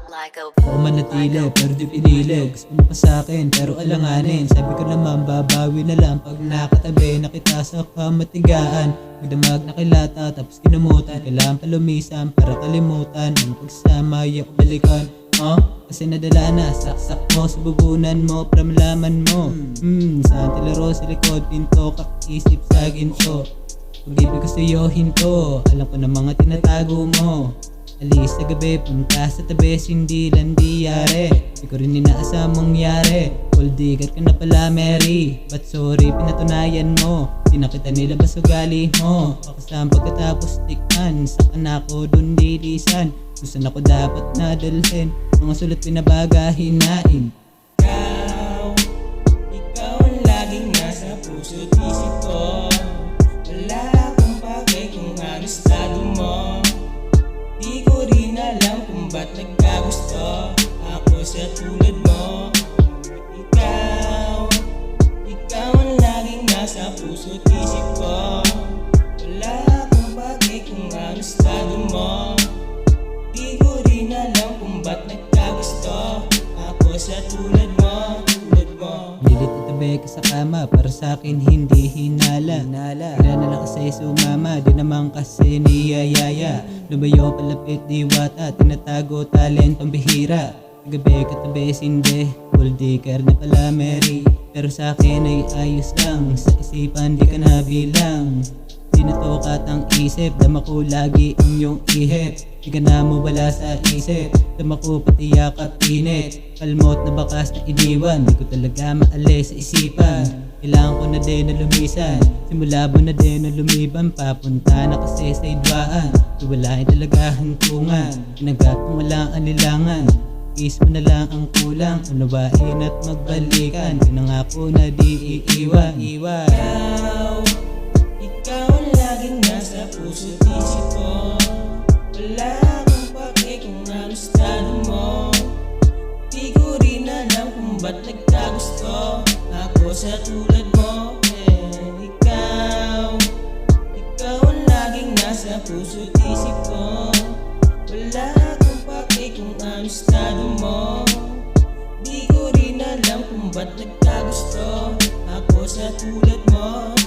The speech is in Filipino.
Ako manatili pero di pinili. Gusto mo pa sa'kin pero alanganin. Sabi ko naman babawi na lang pag nakatabi na kita sa kamatigaan. Magdamag na kilata tapos kinumutan. Kailangan palumisan para kalimutan. Ang pagsama yung balikan. Kasi nadala na saksak mo sa bubunan mo para malaman mo. Saan tilaro sa likod pinto kakaisip sa ginto. Pag-ibig ko sa'yo hinto. Alam ko na mga tinatago mo. Alis sa gabi, punta sa tabi, hindi lang diyari. Di ko rin inaasam mangyari. Gold digger ka na pala Mary. But sorry, pinatunayan mo. Di na kita nilabas ugali mo. Pakasama pagkatapos tikman. Saka na ako dun lilisan. Kung saan ako dapat nadalhin. Mga sulat pinabaga, hinain. Ikaw ang laging nasa puso't isip ko. Wala akong pake kung ano estado mo. Di ko rin alam kung ba't nagkagusto ako sa tulad mo. Ikaw ang laging nasa puso't isip ko. Wala akong pake kung ano estado mo. Di ko rin alam kung ba't nagkagusto ako sa tulad mo. Nilit at tabi ka sa kama. Para sa'kin hindi hinala. Kaya na lang kasi sumama. Di naman kasi niyayaya. Lumayo palapit diwata. Tinatago talentong bihira. Gabi katabi sinde. Gold digger na pala Mary. Pero sa'kin ay ayos lang. Sa isipan di ka nabilang. Di natukat ang isip. Dama ko lagi ang iyong ihip. Di ka na mawala sa isip. Dama ko pati yakap init. Kalmot na bakas na iniwan. Di ko talaga maalis sa isipan. Kailangan ko na din na lumisan. Simula mo na din na lumiban. Papunta na kasi sa idwaan. Iwalain talaga hantungan. Pinagatong walang anilangan. Is mo na lang ang kulang. Unawain at magbalikan. Pinangako na di iiwan. Ikaw ang laging nasa puso't isip ko. Wala akong pake kung ano estado mo. Di ko rin alam kung ba't nagkagusto ako sa tulad mo. Ikaw ang laging nasa puso't isip ko. Wala akong pake kung ano estado mo. Di ko rin alam kung ba't nagkagusto ako sa tulad mo.